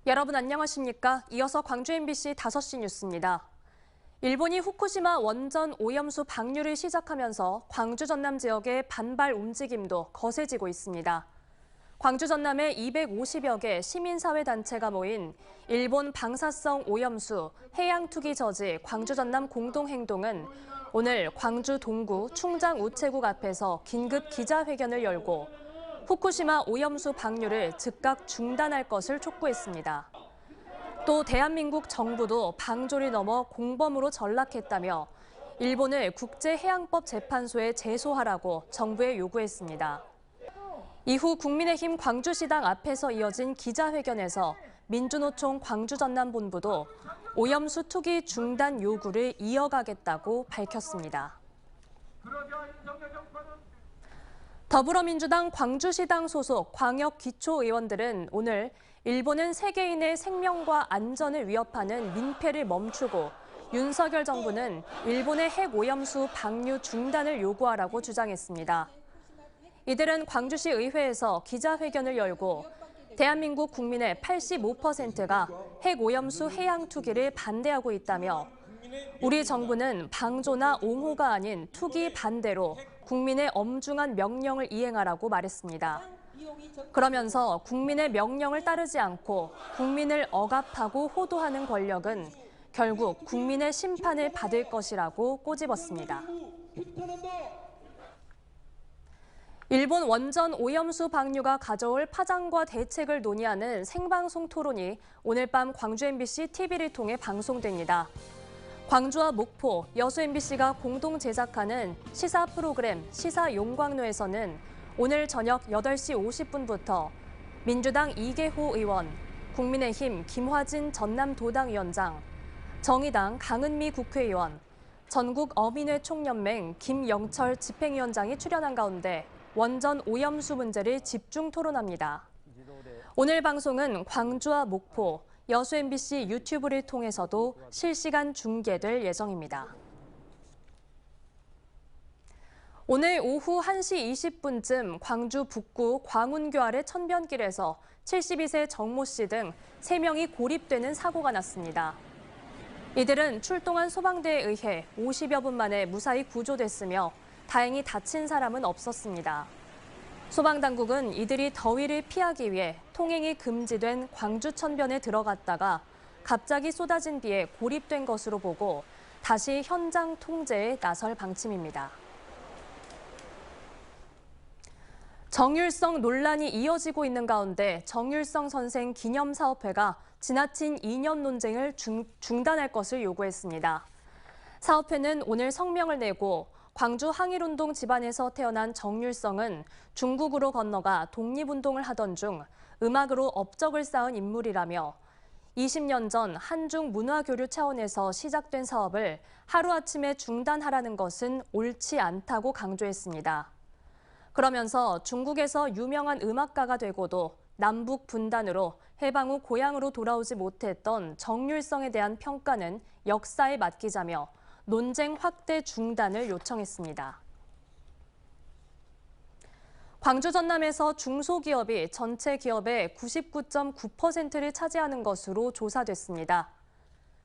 여러분 안녕하십니까? 이어서 광주 MBC 5시 뉴스입니다. 일본이 후쿠시마 원전 오염수 방류를 시작하면서 광주 전남 지역의 반발 움직임도 거세지고 있습니다. 광주 전남의 250여 개 시민사회단체가 모인 일본 방사성 오염수 해양투기 저지 광주 전남 공동행동은 오늘 광주 동구 충장 우체국 앞에서 긴급 기자회견을 열고 후쿠시마 오염수 방류를 즉각 중단할 것을 촉구했습니다. 또 대한민국 정부도 방조를 넘어 공범으로 전락했다며 일본을 국제해양법 재판소에 제소하라고 정부에 요구했습니다. 이후 국민의힘 광주시당 앞에서 이어진 기자회견에서 민주노총 광주전남본부도 오염수 투기 중단 요구를 이어가겠다고 밝혔습니다. 더불어민주당 광주시당 소속 광역기초의원들은 오늘 일본은 세계인의 생명과 안전을 위협하는 민폐를 멈추고 윤석열 정부는 일본의 핵오염수 방류 중단을 요구하라고 주장했습니다. 이들은 광주시 의회에서 기자회견을 열고 대한민국 국민의 85%가 핵오염수 해양 투기를 반대하고 있다며 우리 정부는 방조나 옹호가 아닌 투기 반대로 국민의 엄중한 명령을 이행하라고 말했습니다. 그러면서 국민의 명령을 따르지 않고 국민을 억압하고 호도하는 권력은 결국 국민의 심판을 받을 것이라고 꼬집었습니다. 일본 원전 오염수 방류가 가져올 파장과 대책을 논의하는 생방송 토론이 오늘 밤 광주 MBC TV를 통해 방송됩니다. 광주와 목포, 여수 MBC가 공동 제작하는 시사 프로그램 시사 용광로에서는 오늘 저녁 8시 50분부터 민주당 이계호 의원, 국민의힘 김화진 전남도당위원장, 정의당 강은미 국회의원, 전국어민회 총연맹 김영철 집행위원장이 출연한 가운데 원전 오염수 문제를 집중 토론합니다. 오늘 방송은 광주와 목포, 여수 MBC 유튜브를 통해서도 실시간 중계될 예정입니다. 오늘 오후 1시 20분쯤 광주 북구 광운교 아래 천변길에서 72세 정모 씨 등 3명이 고립되는 사고가 났습니다. 이들은 출동한 소방대에 의해 50여 분 만에 무사히 구조됐으며 다행히 다친 사람은 없었습니다. 소방당국은 이들이 더위를 피하기 위해 통행이 금지된 광주 천변에 들어갔다가 갑자기 쏟아진 비에 고립된 것으로 보고 다시 현장 통제에 나설 방침입니다. 정율성 논란이 이어지고 있는 가운데 정율성 선생 기념사업회가 지나친 이념 논쟁을 중단할 것을 요구했습니다. 사업회는 오늘 성명을 내고 광주 항일운동 집안에서 태어난 정율성은 중국으로 건너가 독립운동을 하던 중 음악으로 업적을 쌓은 인물이라며 20년 전 한중 문화교류 차원에서 시작된 사업을 하루아침에 중단하라는 것은 옳지 않다고 강조했습니다. 그러면서 중국에서 유명한 음악가가 되고도 남북 분단으로 해방 후 고향으로 돌아오지 못했던 정율성에 대한 평가는 역사에 맡기자며 논쟁 확대 중단을 요청했습니다. 광주 전남에서 중소기업이 전체 기업의 99.9%를 차지하는 것으로 조사됐습니다.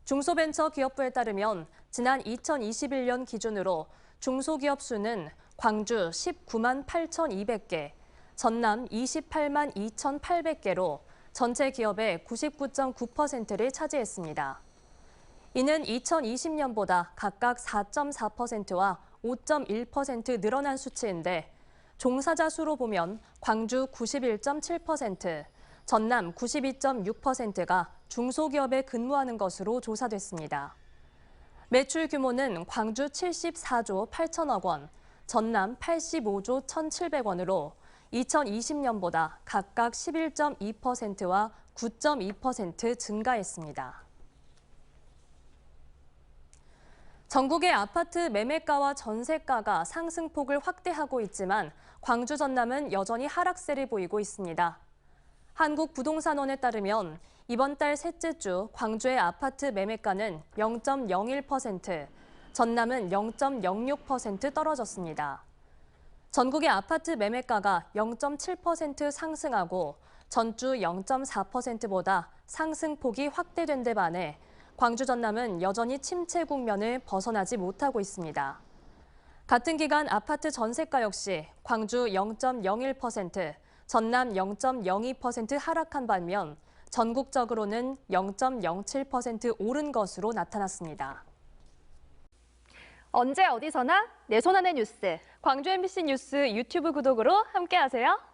중소벤처기업부에 따르면 지난 2021년 기준으로 중소기업 수는 광주 19만 8,200개, 전남 28만 2,800개로 전체 기업의 99.9%를 차지했습니다. 이는 2020년보다 각각 4.4%와 5.1% 늘어난 수치인데 종사자 수로 보면 광주 91.7%, 전남 92.6%가 중소기업에 근무하는 것으로 조사됐습니다. 매출 규모는 광주 74조 8천억 원, 전남 85조 1,700원으로 2020년보다 각각 11.2%와 9.2% 증가했습니다. 전국의 아파트 매매가와 전세가가 상승폭을 확대하고 있지만 광주 전남은 여전히 하락세를 보이고 있습니다. 한국부동산원에 따르면 이번 달 셋째 주 광주의 아파트 매매가는 0.01%, 전남은 0.06% 떨어졌습니다. 전국의 아파트 매매가가 0.7% 상승하고 전주 0.4%보다 상승폭이 확대된 데 반해 광주 전남은 여전히 침체 국면을 벗어나지 못하고 있습니다. 같은 기간 아파트 전세가 역시 광주 0.01%, 전남 0.02% 하락한 반면 전국적으로는 0.07% 오른 것으로 나타났습니다. 언제 어디서나 내 손 안의 뉴스. 광주 MBC 뉴스 유튜브 구독으로 함께하세요.